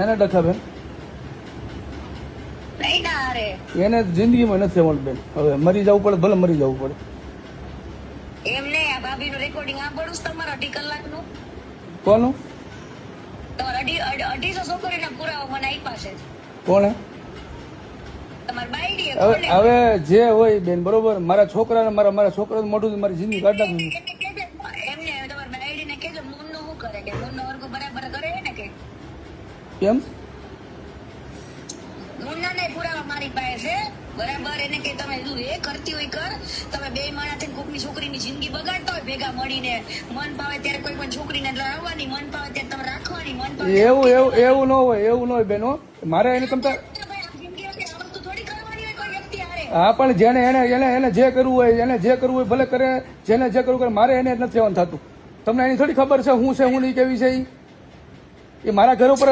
એને ડખાબેન નહીં ના હારે એને જિંદગીમાં નથી આવવાનું બેન. હવે મરી જવું પડે, ભલે મરી જવું પડે. એમને આ ભાભીનું રેકોર્ડિંગ સાંભળું તમારા 2.5 કલાકનું. કોનું? તમારા 250 છોકરીના પુરાવા મને આપ્યા છે. કોણે? તમારી બાયડીએ હવે કોને? હવે જે હોય બેન, બરોબર. મારા છોકરાને મારા છોકરાનું મોઢું મારી જિંદગી કાઢ નાખ્યું. એમને કહેજો, એમને તમારી બાયડીને કહેજો મૂનનું શું કરે કે મૂનનો વર્ગ બરાબર કરે ને કે કેમ? મુન્નાને પુરાવા મારી પાસે છે બરાબર. એને કે તમે તું એ કરતી હોય કર, તમે બે માણસ થઈને કોકની છોકરીની જિંદગી બગાડતા હોય ભેગા મળીને, મન પાવે ત્યારે કોઈ પણ છોકરીને લાવવાની, મન પાવે ત્યારે તમે રાખવાની, મન પાવે એવું ન હોય, એવું ન હોય બેન. હો, મારે એને તમતા જિંદગી હશે આ વસ્તુ થોડી કરવાની હોય કોઈ વ્યક્તિ હારે. હા, પણ જેને એને જે કરવું હોય, એને જે કરવું હોય ભલે કરે. જેને જે કરવું કરે, મારે એને જ નથી રહેવાનું થતું. તમને એની થોડી ખબર છે હું છે હું નહીં કેવી છે. એ મારા ઘર ઉપર